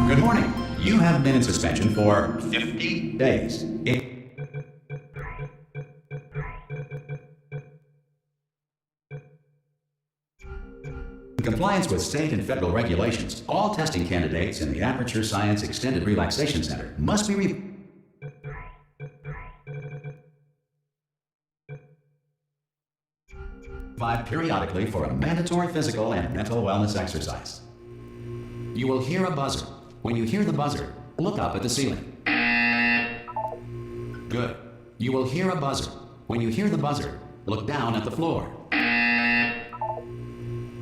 Good morning. You have been in suspension for 50 days. In compliance with state and federal regulations, all testing candidates in the Aperture Science Extended Relaxation Center must be revived periodically for a mandatory physical and mental wellness exercise. You will hear a buzzer. When you hear the buzzer, look up at the ceiling. Good. You will hear a buzzer. When you hear the buzzer, look down at the floor.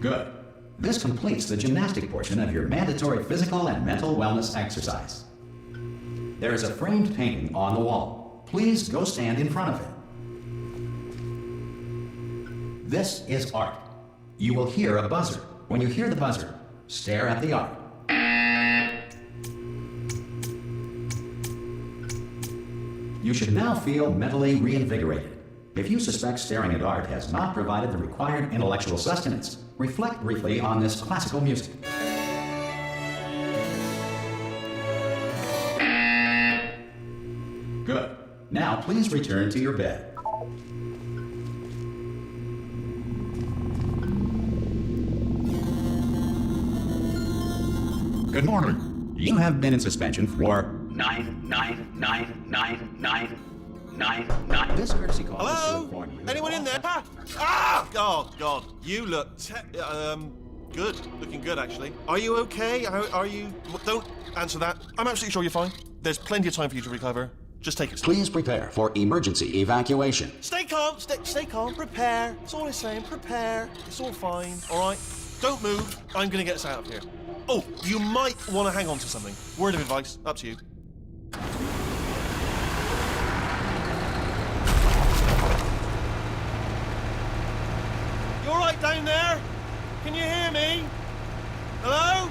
Good. This completes the gymnastic portion of your mandatory physical and mental wellness exercise. There is a framed painting on the wall. Please go stand in front of it. This is art. You will hear a buzzer. When you hear the buzzer, stare at the art. You should now feel mentally reinvigorated. If you suspect staring at art has not provided the required intellectual sustenance, reflect briefly on this classical music. Good. Now please return to your bed. Good morning. You have been in suspension for 9999999. This courtesy call is to inform you. Anyone in there? Ah! Oh, God. You look good. Looking good, actually. Are you okay? Are you... Don't answer that. I'm absolutely sure you're fine. There's plenty of time for you to recover. Just take it slow. Please prepare for emergency evacuation. Stay calm. Stay calm. Prepare. That's all I'm saying. Prepare. It's all fine. All right? Don't move. I'm going to get us out of here. Oh, you might want to hang on to something. Word of advice. Up to you. You all right down there? Can you hear me? Hello?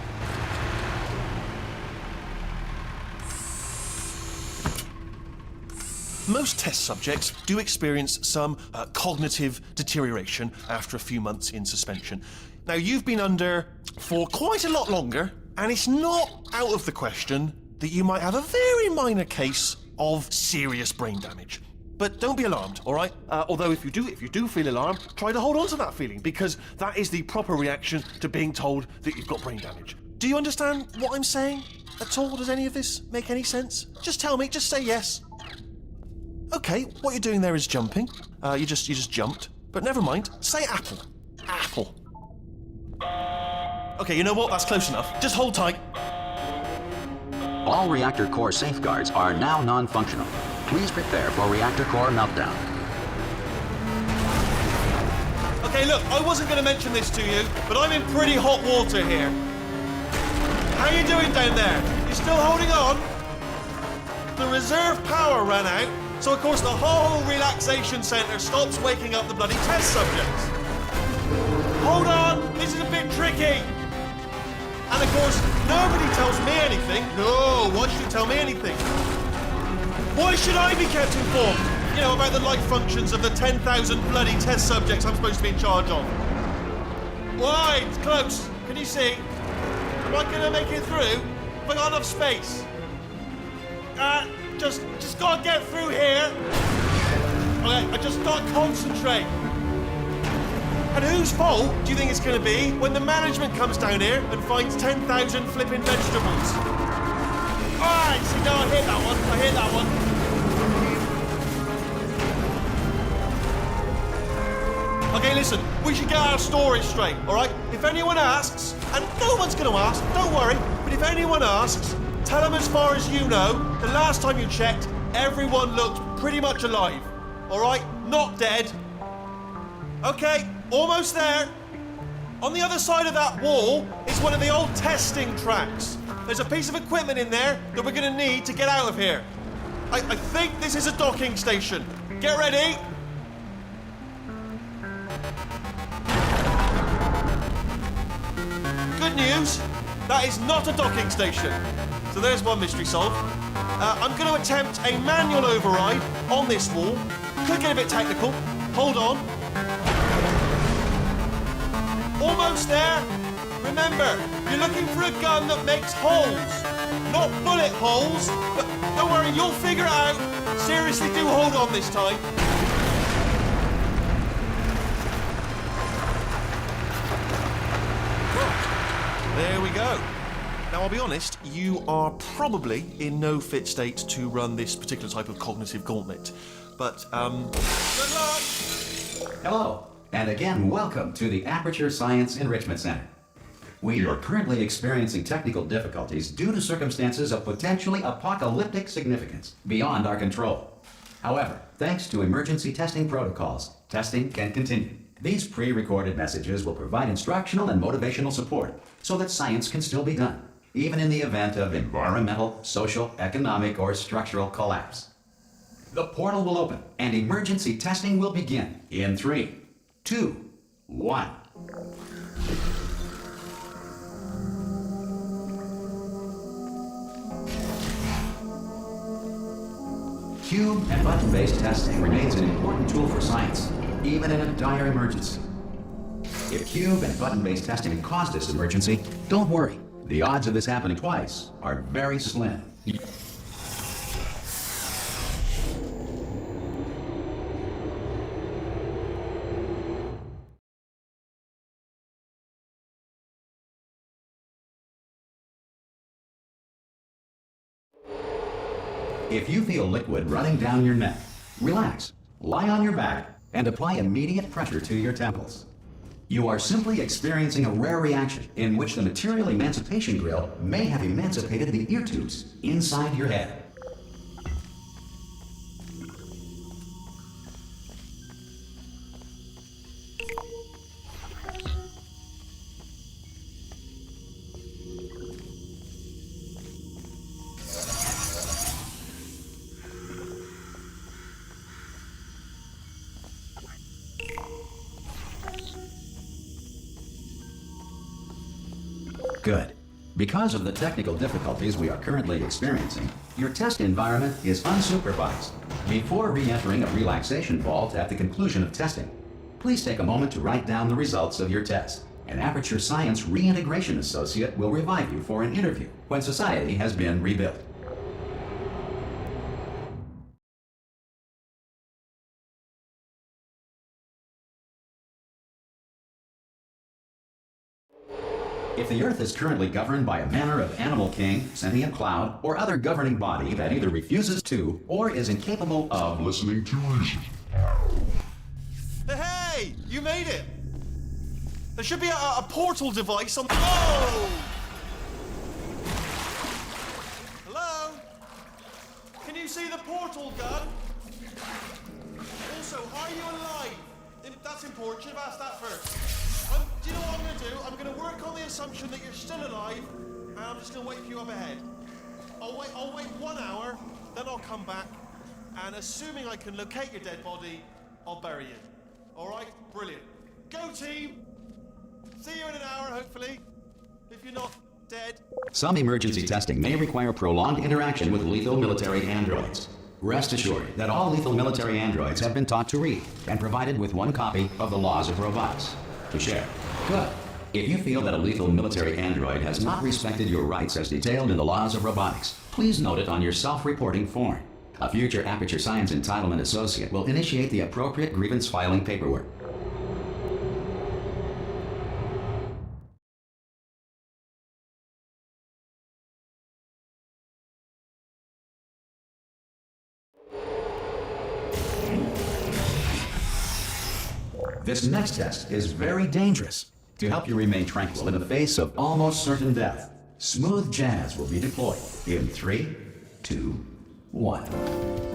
Most test subjects do experience some cognitive deterioration after a few months in suspension. Now, you've been under for quite a lot longer, and it's not out of the question that you might have a very minor case of serious brain damage. But don't be alarmed, all right? Although if you do feel alarmed, try to hold on to that feeling, because that is the proper reaction to being told that you've got brain damage. Do you understand what I'm saying at all? Does any of this make any sense? Just tell me, just say yes. Okay, what you're doing there is jumping. You just jumped. But never mind, say apple. Apple. Okay, you know what? That's close enough. Just hold tight. All reactor core safeguards are now non-functional. Please prepare for reactor core meltdown. Okay, look, I wasn't going to mention this to you, but I'm in pretty hot water here. How you doing down there? You still holding on? The reserve power ran out, so of course the whole relaxation centre stops waking up the bloody test subjects. Hold on, this is a bit tricky. And of course, nobody tells me anything. No, why should you tell me anything? Why should I be kept informed? You know, about the life functions of the 10,000 bloody test subjects I'm supposed to be in charge of. Why? It's close. Can you see? Am I gonna make it through? Have I got enough space? Just gotta get through here. Okay, I just gotta concentrate. And whose fault do you think it's going to be when the management comes down here and finds 10,000 flipping vegetables? Alright, see, no, I hit that one. Okay, listen, we should get our story straight, alright? If anyone asks, and no one's going to ask, don't worry, but if anyone asks, tell them as far as you know, the last time you checked, everyone looked pretty much alive, alright? Not dead. Okay. Almost there. On the other side of that wall is one of the old testing tracks. There's a piece of equipment in there that we're going to need to get out of here. I think this is a docking station. Get ready. good news. That is not a docking station. So there's one mystery solved. I'm going to attempt a manual override on this wall. Could get a bit technical. Hold on. Almost there. Remember, you're looking for a gun that makes holes, not bullet holes. But don't worry, you'll figure it out. Seriously, do hold on this time. There we go. Now, I'll be honest, you are probably in no fit state to run this particular type of cognitive gauntlet. But, good luck! Hello, and again, welcome to the Aperture Science Enrichment Center. We are currently experiencing technical difficulties due to circumstances of potentially apocalyptic significance beyond our control. However, thanks to emergency testing protocols, testing can continue. These pre-recorded messages will provide instructional and motivational support so that science can still be done, even in the event of environmental, social, economic, or structural collapse. The portal will open and emergency testing will begin in 3, 2, 1. Cube and button-based testing remains an important tool for science, even in a dire emergency. If cube and button-based testing caused this emergency, don't worry. The odds of this happening twice are very slim. If you feel liquid running down your neck, relax, lie on your back, and apply immediate pressure to your temples. You are simply experiencing a rare reaction in which the material emancipation grill may have emancipated the ear tubes inside your head. Good. Because of the technical difficulties we are currently experiencing, your test environment is unsupervised. Before re-entering a relaxation vault at the conclusion of testing, please take a moment to write down the results of your test. An Aperture Science Reintegration Associate will revive you for an interview when society has been rebuilt. If the Earth is currently governed by a manner of animal king, sentient cloud, or other governing body that either refuses to or is incapable of listening to reason. Hey! You made it! There should be a portal device on... Oh! Hello? Can you see the portal gun? Also, are you alive? That's important. Should have asked that first. Do you know what I'm going to do? I'm going to work on the assumption that you're still alive, and I'm just going to wait for you up ahead. I'll wait 1 hour, then I'll come back, and assuming I can locate your dead body, I'll bury you. All right? Brilliant. Go, team! See you in an hour, hopefully, if you're not dead. Some emergency testing may require prolonged interaction with lethal military androids. Rest assured that all lethal military androids have been taught to read and provided with 1 copy of the Laws of Robotics to share. Good. If you feel that a lethal military android has not respected your rights as detailed in the Laws of Robotics, please note it on your self-reporting form. A future Aperture Science Entitlement Associate will initiate the appropriate grievance filing paperwork. This next test is very dangerous. To help you remain tranquil in the face of almost certain death, smooth jazz will be deployed in 3, 2, 1.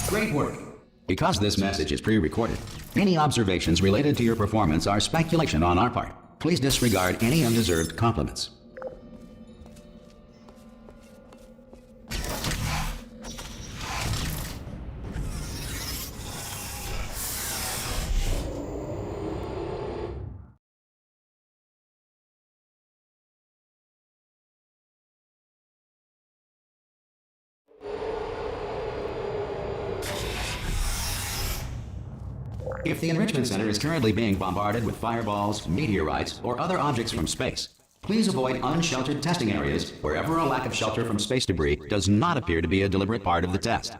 Great work. Because this message is pre-recorded, any observations related to your performance are speculation on our part. Please disregard any undeserved compliments. If the Enrichment Center is currently being bombarded with fireballs, meteorites, or other objects from space, please avoid unsheltered testing areas wherever a lack of shelter from space debris does not appear to be a deliberate part of the test.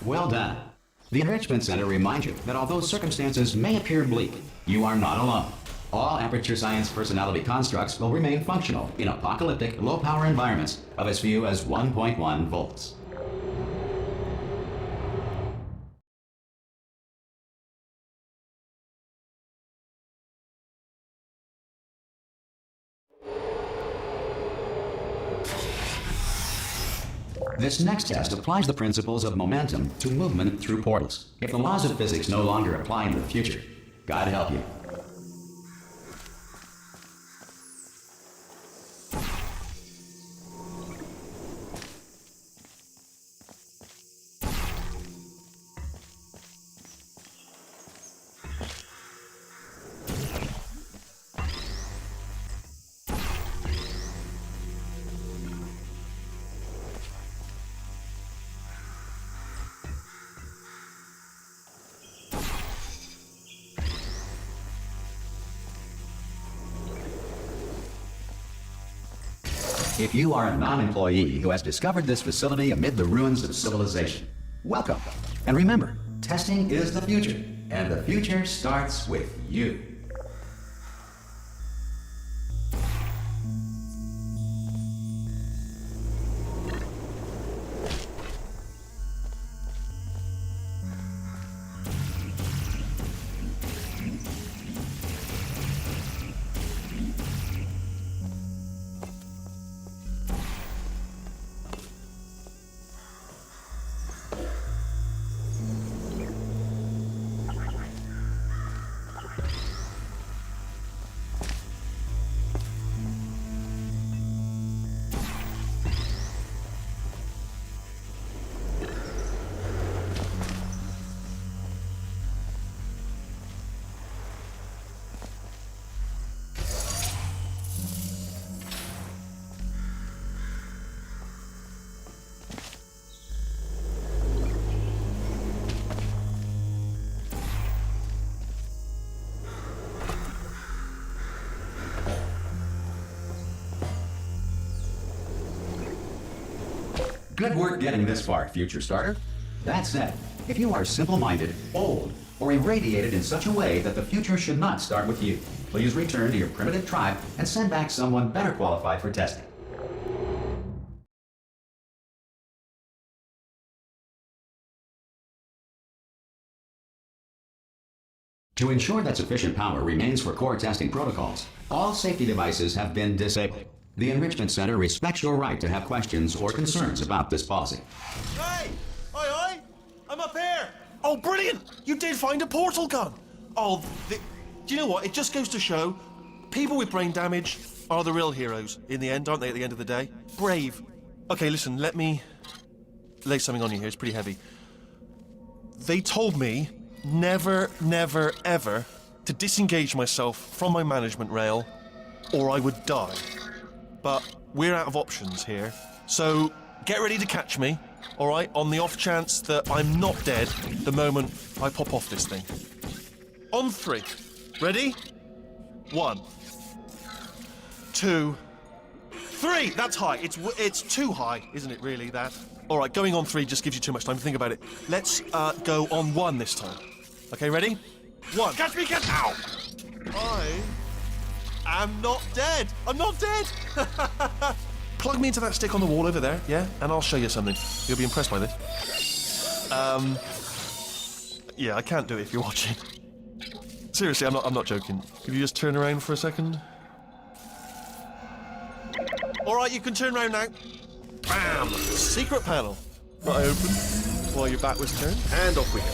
Well done. The Enrichment Center reminds you that although circumstances may appear bleak, you are not alone. All Aperture Science personality constructs will remain functional in apocalyptic, low-power environments of as few as 1.1 volts. This next test applies the principles of momentum to movement through portals. If the laws of physics no longer apply in the future, God help you. If you are a non-employee who has discovered this facility amid the ruins of civilization, welcome. And remember, testing is the future, and the future starts with you. Good work getting this far, future starter. That said, if you are simple-minded, old, or irradiated in such a way that the future should not start with you, please return to your primitive tribe and send back someone better qualified for testing. To ensure that sufficient power remains for core testing protocols, all safety devices have been disabled. The Enrichment Center respects your right to have questions or concerns about this policy. Hey! Aye, aye! I'm up here! Oh, brilliant! You did find a portal gun! Oh, do you know what? It just goes to show, people with brain damage are the real heroes in the end, aren't they, at the end of the day? Brave. Okay, listen, let me lay something on you here. It's pretty heavy. They told me never, never, ever to disengage myself from my management rail or I would die. But we're out of options here. So get ready to catch me, all right, on the off chance that I'm not dead the moment I pop off this thing. On 3. Ready? 1, 2, 3. That's high. It's too high, isn't it, really, that? All right, going on 3 just gives you too much time to think about it. Let's go on 1 this time. Okay, ready? 1. Catch me, catch... Ow! I'm not dead. I'm not dead. Plug me into that stick on the wall over there, yeah? And I'll show you something. You'll be impressed by this. Yeah, I can't do it if you're watching. Seriously, I'm not joking. Could you just turn around for a second? All right, you can turn around now. Bam! Secret panel. That I open while your back was turned, and off we go.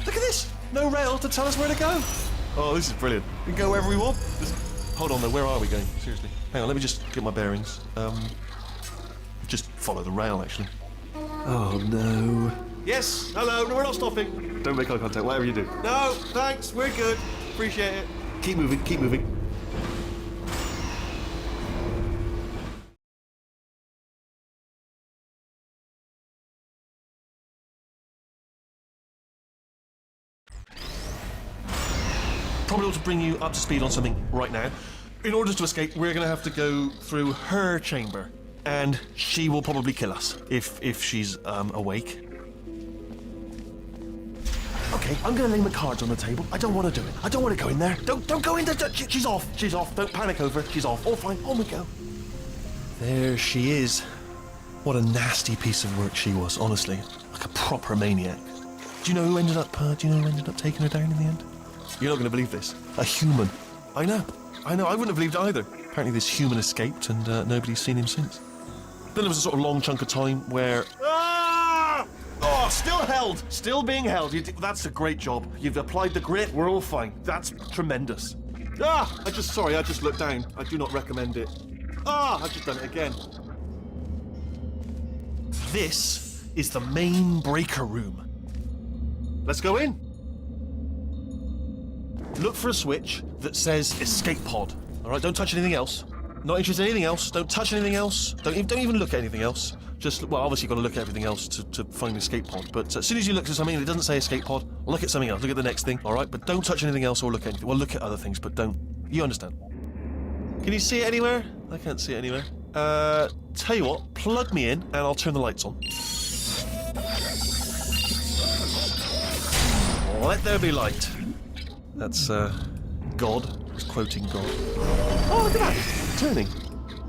Look at this. No rail to tell us where to go. Oh, this is brilliant. We can go wherever we want. Hold on, though. Where are we going? Seriously. Hang on, let me just get my bearings. Just follow the rail, actually. Oh, no. Yes, hello. No, we're not stopping. Don't make eye contact, whatever you do. No, thanks. We're good. Appreciate it. Keep moving, keep moving. Probably ought to bring you up to speed on something right now. In order to escape, we're going to have to go through her chamber, and she will probably kill us if she's awake. Okay, I'm going to lay my cards on the table. I don't want to do it. I don't want to go in there. Don't go in there. She's off. She's off. Don't panic over her. She's off. All fine. On we go. There she is. What a nasty piece of work she was, honestly. Like a proper maniac. Do you know who ended up taking her down in the end? You're not going to believe this. A human. I know. I wouldn't have believed it either. Apparently this human escaped and nobody's seen him since. Then there was a sort of long chunk of time where... Ah! Oh, still held. Still being held. That's a great job. You've applied the grit. We're all fine. That's tremendous. Ah! I just looked down. I do not recommend it. Ah! I've just done it again. This is the main breaker room. Let's go in. Look for a switch that says escape pod. All right, don't touch anything else. Not interested in anything else. Don't touch anything else. Don't even look at anything else. Just, well, obviously you've got to look at everything else to find the escape pod. But as soon as you look at something and it doesn't say escape pod, look at something else. Look at the next thing, all right? But don't touch anything else or look at anything. Well, look at other things, but don't. You understand? Can you see it anywhere? I can't see it anywhere. Tell you what, plug me in and I'll turn the lights on. Let there be light. That's, God. He's quoting God. Oh, look at that! Turning.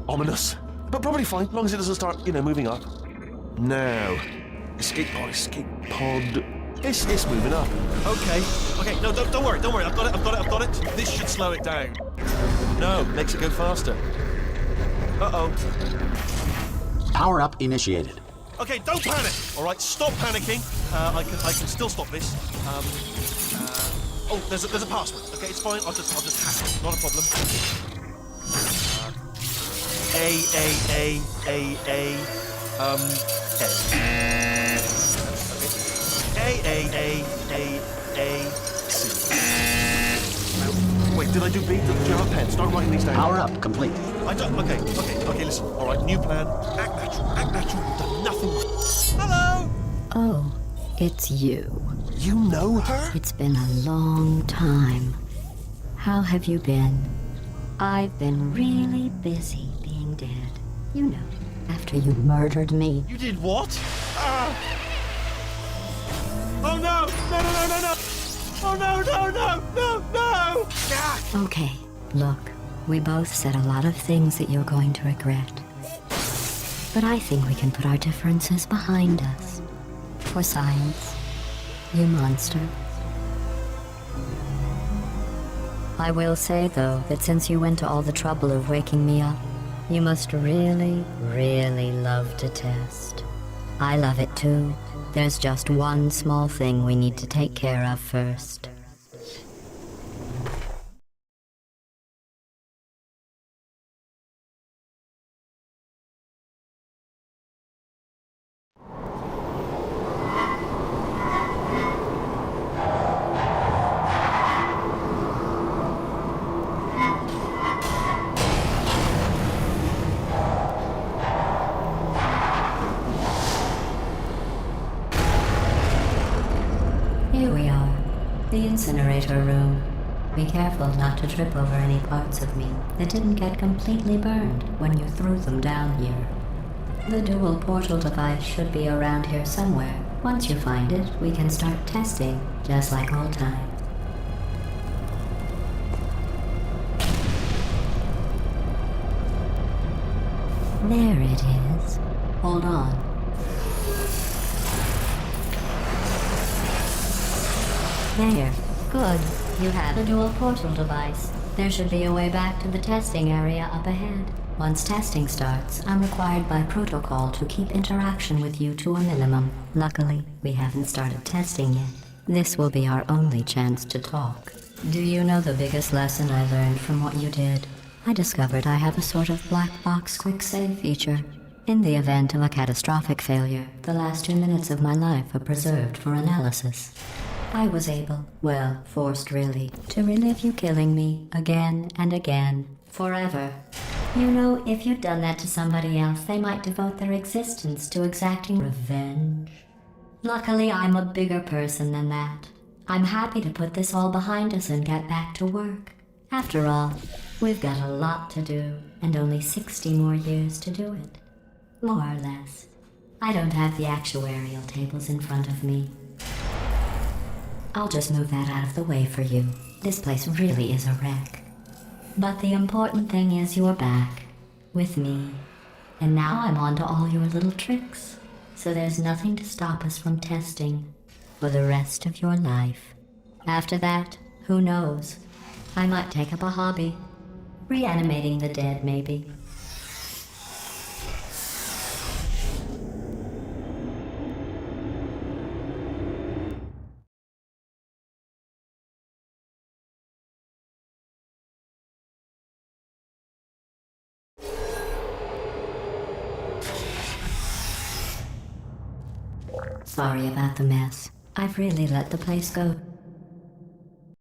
Ominous. But probably fine, as long as it doesn't start, moving up. Now. Escape pod. It's moving up. Okay, no, don't worry. I've got it. This should slow it down. No, makes it go faster. Uh-oh. Power up initiated. Okay, don't panic. All right, stop panicking. I can still stop this. Oh, there's a password. Okay, it's fine. I'll just hack it. Not a problem. A. C. Wait, did I do B? Do you have a pen? Start writing these down. Power up complete. I don't. Okay. Listen. All right, new plan. Act natural. You've done nothing. Hello. Oh, it's you. You know her? It's been a long time. How have you been? I've been really busy being dead. You know, after you murdered me. You did what? Oh no! No! Oh no! Ah! Okay, look, we both said a lot of things that you're going to regret. But I think we can put our differences behind us. For science, you monster. I will say, though, that since you went to all the trouble of waking me up, you must really, really love to test. I love it too. There's just one small thing we need to take care of first. Here we are. The incinerator room. Be careful not to trip over any parts of me that didn't get completely burned when you threw them down here. The dual portal device should be around here somewhere. Once you find it, we can start testing, just like old times. There it is. Hold on. There. Good. You have a dual portal device. There should be a way back to the testing area up ahead. Once testing starts, I'm required by protocol to keep interaction with you to a minimum. Luckily, we haven't started testing yet. This will be our only chance to talk. Do you know the biggest lesson I learned from what you did? I discovered I have a sort of black box quick save feature. In the event of a catastrophic failure, the last 2 minutes of my life are preserved for analysis. I was able, well, forced really, to relive you killing me again and again, forever. You know, if you'd done that to somebody else, they might devote their existence to exacting revenge. Luckily, I'm a bigger person than that. I'm happy to put this all behind us and get back to work. After all, we've got a lot to do, and only 60 more years to do it. More or less. I don't have the actuarial tables in front of me. I'll just move that out of the way for you. This place really is a wreck. But the important thing is you're back. With me. And now I'm on to all your little tricks. So there's nothing to stop us from testing. For the rest of your life. After that, who knows? I might take up a hobby. Reanimating the dead, maybe. Sorry about the mess. I've really let the place go